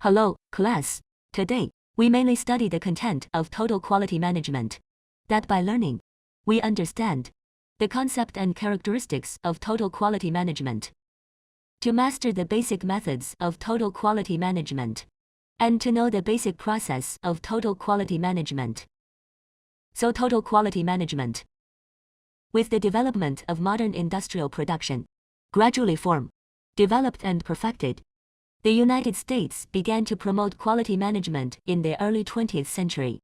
Hello, class. Today, we mainly study the content of total quality management. That by learning, we understand the concept and characteristics of total quality management. To master the basic methods of total quality management, and to know the basic process of total quality management. So total quality management. With the development of modern industrial production, gradually formed, developed and perfected, the United States began to promote quality management in the early 20th century.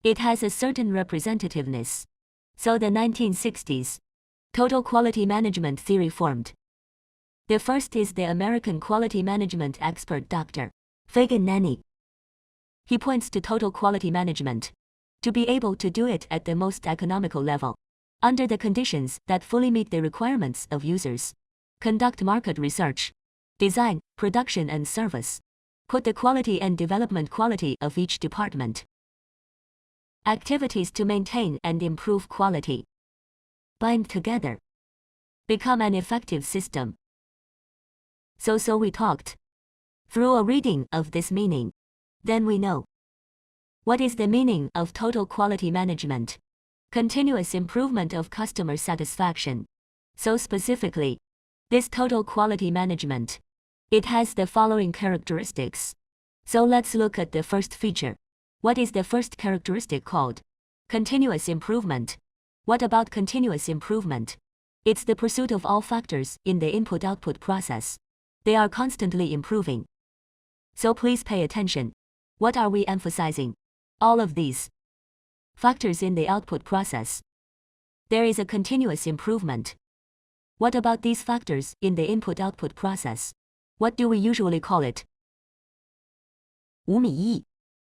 It has a certain representativeness. So the 1960s, total quality management theory formed. The first is the American quality management expert Dr. Fagan Nanny. He points to total quality management to be able to do it at the most economical level, under the conditions that fully meet the requirements of users, conduct market research, design, production and service, put the quality and development quality of each department. Activities to maintain and improve quality. Bind together. Become an effective system. So we talked through a reading of this meaning. Then we know. What is the meaning of total quality management? Continuous improvement of customer satisfaction. So specifically, this total quality management, it has the following characteristics. So let's look at the first feature. What is the first characteristic called? Continuous improvement. What about continuous improvement? It's the pursuit of all factors in the input-output process. They are constantly improving. So please pay attention. What are we emphasizing? All of these factors in the output process. There is a continuous improvement. What about these factors in the input-output process? What do we usually call it? 五米一.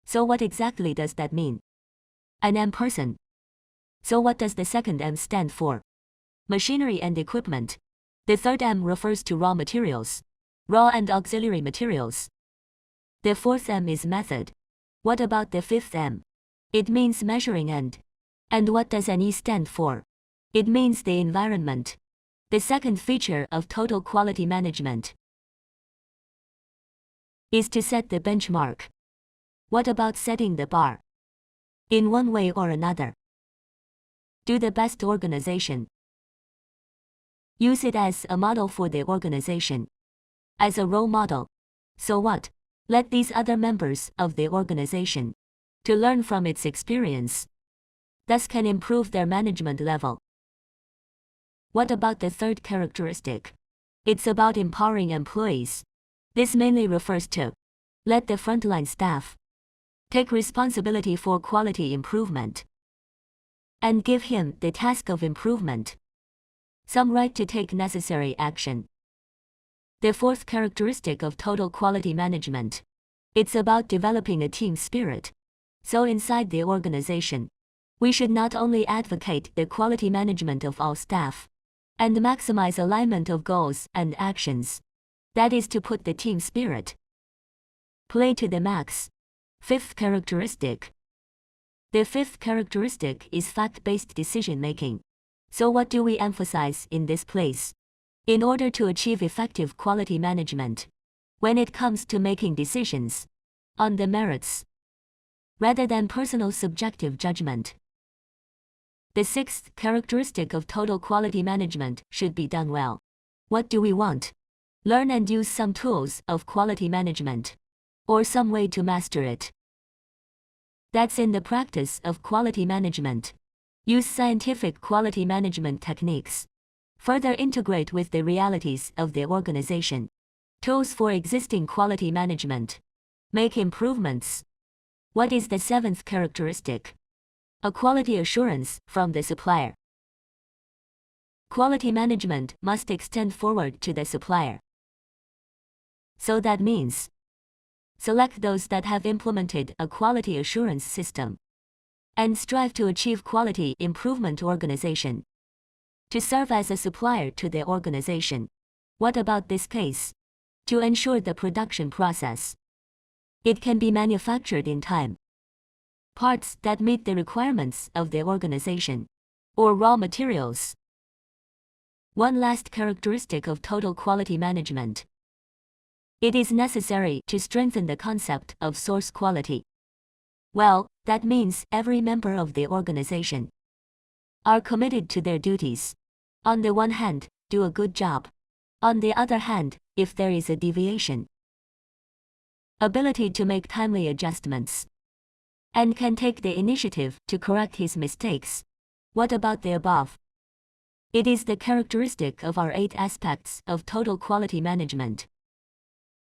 So what exactly does that mean? An M person. So what does the second M stand for? Machinery and equipment. The third M refers to raw materials, raw and auxiliary materials. The fourth M is method. What about the fifth M? It means measuring and. And what does an E stand for? It means the environment. The second feature of total quality management is to set the benchmark. What about setting the bar? In one way or another. Do the best organization. Use it as a model for the organization. As a role model. So what? Let these other members of the organization to learn from its experience. Thus can improve their management level. What about the third characteristic? It's about empowering employees. This mainly refers to let the frontline staff take responsibility for quality improvement and give him the task of improvement, some right to take necessary action. The fourth characteristic of total quality management, it's about developing a team spirit. So inside the organization, we should not only advocate the quality management of all staff and maximize alignment of goals and actions, that is to put the team spirit play to the max. Fifth characteristic. The fifth characteristic is fact-based decision-making. So what do we emphasize in this place? In order to achieve effective quality management, when it comes to making decisions on the merits, rather than personal subjective judgment. The sixth characteristic of total quality management should be done well. What do we want? Learn and use some tools of quality management, or some way to master it. That's in the practice of quality management. Use scientific quality management techniques. Further integrate with the realities of the organization. Tools for existing quality management. Make improvements. What is the seventh characteristic? A quality assurance from the supplier. Quality management must extend forward to the supplier. So that means, select those that have implemented a quality assurance system and strive to achieve quality improvement organization to serve as a supplier to the organization. What about this case? To ensure the production process, it can be manufactured in time. Parts that meet the requirements of the organization, or raw materials. One last characteristic of total quality management It is necessary to strengthen the concept of source quality. Well, that means every member of the organization are committed to their duties. On the one hand, do a good job. On the other hand, if there is a deviation, ability to make timely adjustments, and can take the initiative to correct his mistakes. What about the above? It is the characteristic of our 8 aspects of total quality management.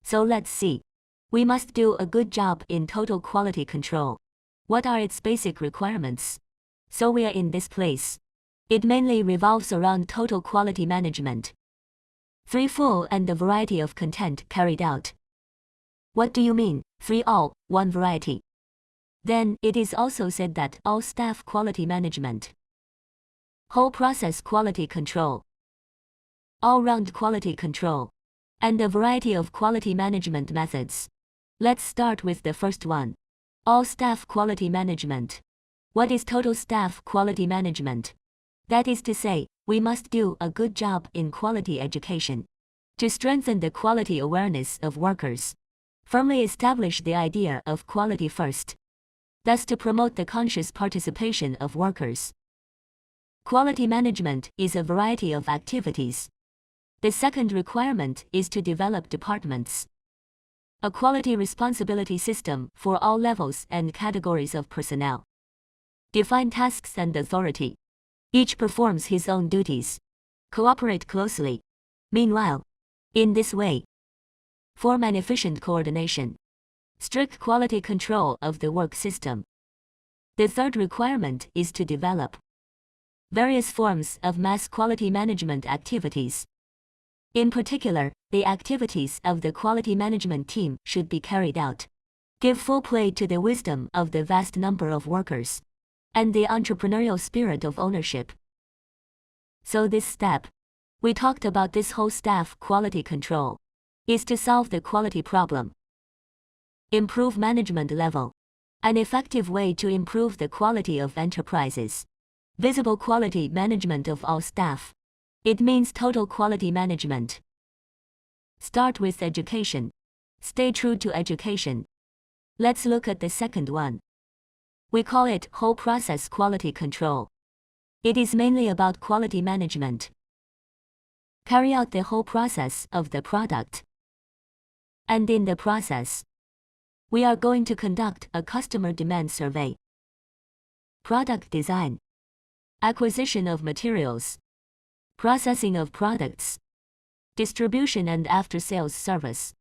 So let's see. We must do a good job in total quality control. What are its basic requirements? So we are in this place. It mainly revolves around total quality management. 3 full and the variety of content carried out. What do you mean, 3 all, 1 variety? Then it is also said that all staff quality management, whole process quality control, all-round quality control, and a variety of quality management methods. Let's start with the first one. All staff quality management. What is total staff quality management? That is to say, we must do a good job in quality education to strengthen the quality awareness of workers, firmly establish the idea of quality first, thus to promote the conscious participation of workers. Quality management is a variety of activities. The second requirement is to develop departments, a quality responsibility system for all levels and categories of personnel. Define tasks and authority. Each performs his own duties. Cooperate closely. Meanwhile, in this way, form an efficient coordination. Strict quality control of the work system. The third requirement is to develop various forms of mass quality management activities. In particular, the activities of the quality management team should be carried out. Give full play to the wisdom of the vast number of workers and the entrepreneurial spirit of ownership. So this step, we talked about this whole staff quality control, is to solve the quality problem. Improve management level. An effective way to improve the quality of enterprises. Visible quality management of all staff. It means total quality management. Start with education. Stay true to education. Let's look at the second one. We call it whole process quality control. It is mainly about quality management. Carry out the whole process of the product. And in the process, we are going to conduct a customer demand survey. Product design. Acquisition of materials. Processing of products. Distribution and after-sales service.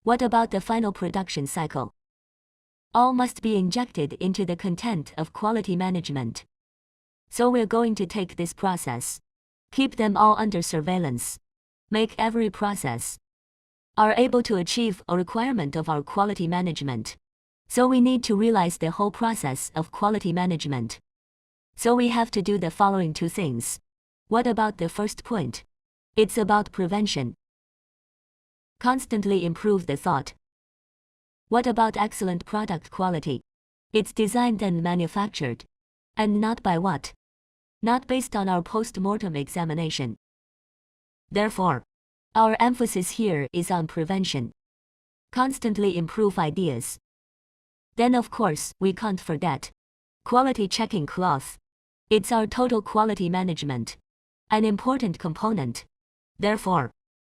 What about the final production cycle? All must be injected into the content of quality management. So we're going to take this process, keep them all under surveillance, make every process are able to achieve a requirement of our quality management. So we need to realize the whole process of quality management. So we have to do the following 2 things. What about the first point? It's about prevention. Constantly improve the thought. What about excellent product quality? It's designed and manufactured. And not by what? Not based on our post-mortem examination. Therefore, our emphasis here is on prevention. Constantly improve ideas. Then of course, we can't forget quality checking cloth. It's our total quality management, an important component. Therefore,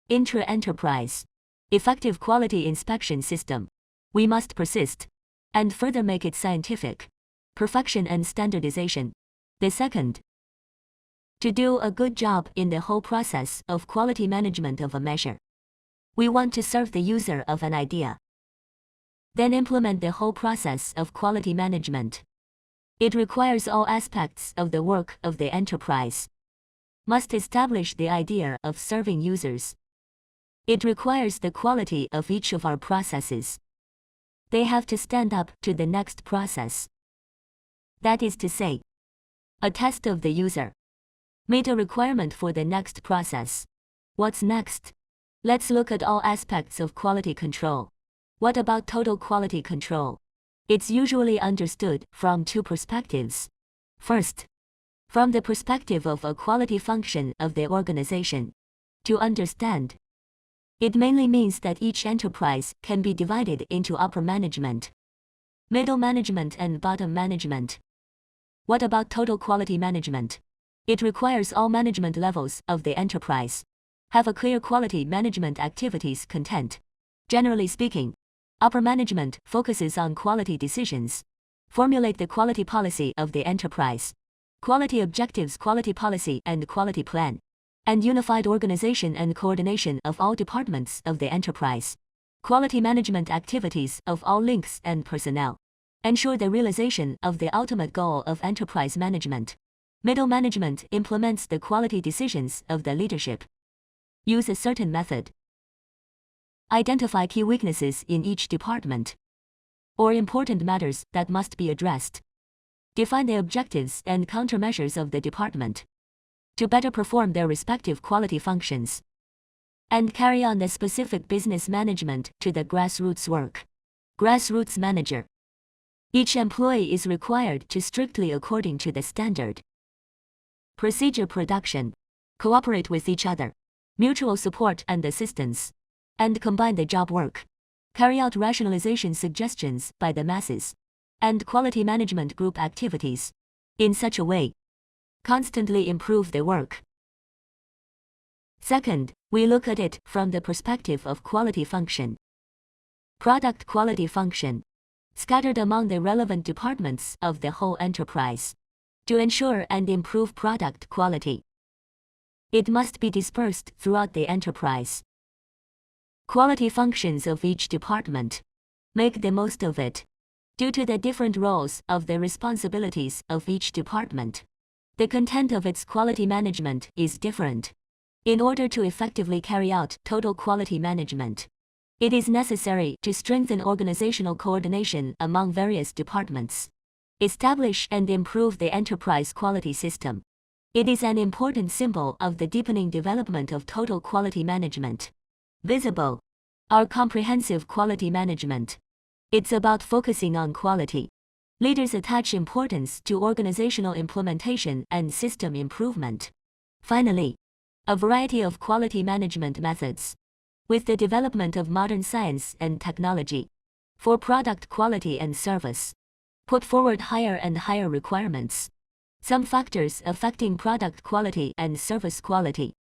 intra-enterprise, effective quality inspection system. We must persist and further make it scientific, perfection and standardization. The second, to do a good job in the whole process of quality management of a measure. We want to serve the user of an idea. Then implement the whole process of quality management. It requires all aspects of the work of the enterprise. Must establish the idea of serving users. It requires the quality of each of our processes. They have to stand up to the next process. That is to say, a test of the user. Meet a requirement for the next process. What's next? Let's look at all aspects of quality control. What about total quality control? It's usually understood from 2 perspectives. First, from the perspective of a quality function of the organization. To understand It mainly means that each enterprise can be divided into upper management, middle management, and bottom management. What about total quality management? It requires all management levels of the enterprise have a clear quality management activities content. Generally speaking, upper management focuses on quality decisions, formulate the quality policy of the enterprise, quality objectives, quality policy and quality plan, and unified organization and coordination of all departments of the enterprise. Quality management activities of all links and personnel ensure the realization of the ultimate goal of enterprise management. Middle management implements the quality decisions of the leadership. Use a certain method. Identify key weaknesses in each department or important matters that must be addressed. Define the objectives and countermeasures of the department to better perform their respective quality functions, and carry on the specific business management to the grassroots work. Grassroots manager. Each employee is required to strictly according to the standard procedure production, cooperate with each other, mutual support and assistance, and combine the job work, carry out rationalization suggestions by the masses, and quality management group activities in such a way, constantly improve the work. Second, we look at it from the perspective of quality function. Product quality function, scattered among the relevant departments of the whole enterprise, to ensure and improve product quality. It must be dispersed throughout the enterprise. Quality functions of each department make the most of it. Due to the different roles of the responsibilities of each department, the content of its quality management is different. In order to effectively carry out total quality management, it is necessary to strengthen organizational coordination among various departments, establish and improve the enterprise quality system. It is an important symbol of the deepening development of total quality management. Visible. Our comprehensive quality management. It's about focusing on quality. Leaders attach importance to organizational implementation and system improvement. Finally, a variety of quality management methods. With the development of modern science and technology for product quality and service, put forward higher and higher requirements. Some factors affecting product quality and service quality.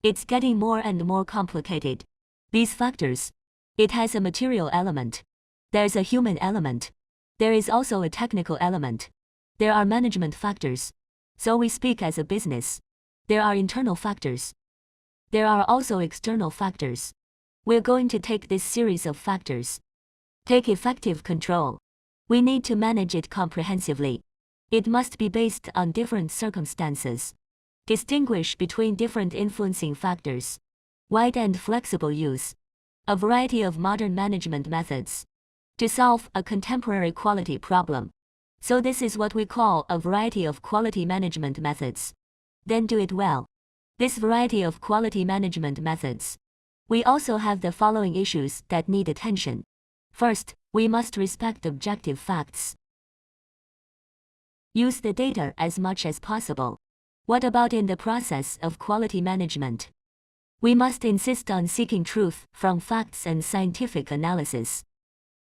It's getting more and more complicated. These factors. It has a material element. There's a human element. There is also a technical element. There are management factors. So we speak as a business. There are internal factors. There are also external factors. We're going to take this series of factors. Take effective control. We need to manage it comprehensively. It must be based on different circumstances. Distinguish between different influencing factors. Wide and flexible use. A variety of modern management methods to solve a contemporary quality problem. So this is what we call a variety of quality management methods. Then do it well. This variety of quality management methods. We also have the following issues that need attention. First, we must respect objective facts. Use the data as much as possible. What about in the process of quality management? We must insist on seeking truth from facts and scientific analysis.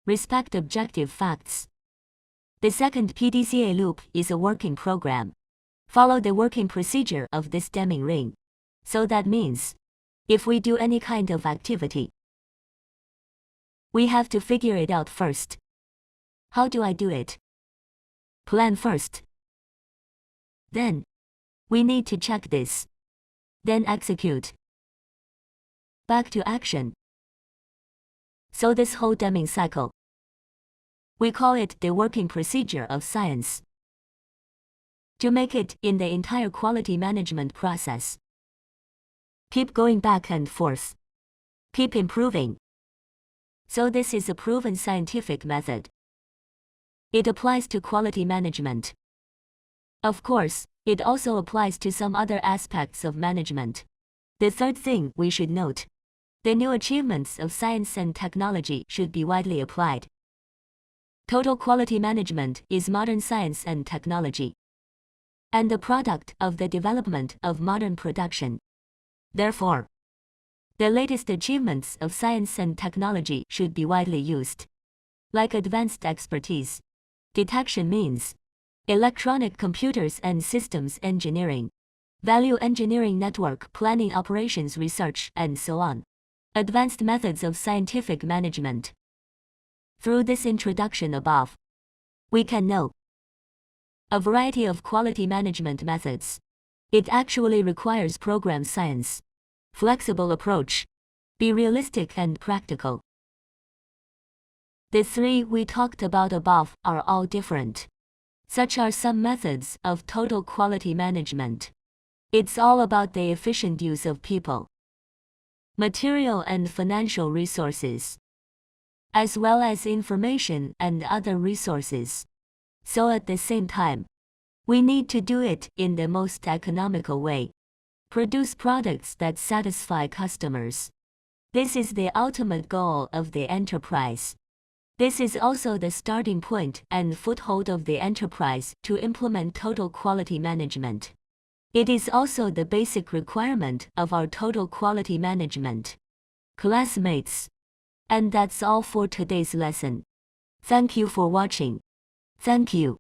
Respect objective facts. The second PDCA loop is a working program. Follow the working procedure of this Deming ring. So that means, if we do any kind of activity, we have to figure it out first. How do I do it? Plan first. Then, we need to check this. Then execute. Back to action. So this whole Deming cycle, we call it the working procedure of science. To make it in the entire quality management process, keep going back and forth. Keep improving. So this is a proven scientific method. It applies to quality management. Of course, it also applies to some other aspects of management. The third thing we should note. The new achievements of science and technology should be widely applied. Total quality management is modern science and technology, and the product of the development of modern production. Therefore, The latest achievements of science and technology should be widely used. Like advanced expertise, detection means, electronic computers and systems engineering, value engineering, network planning, operations research, and so on. Advanced methods of scientific management. Through this introduction above, we can know a variety of quality management methods. It actually requires program science, flexible approach, be realistic and practical. The three we talked about above are all different. Such are some methods of total quality management. It's all about the efficient use of people, material and financial resources, as well as information and other resources. So at the same time, we need to do it in the most economical way. Produce products that satisfy customers. This is the ultimate goal of the enterprise. This is also the starting point and foothold of the enterprise to implement total quality management. It is also the basic requirement of our total quality management. Classmates. And that's all for today's lesson. Thank you for watching. Thank you.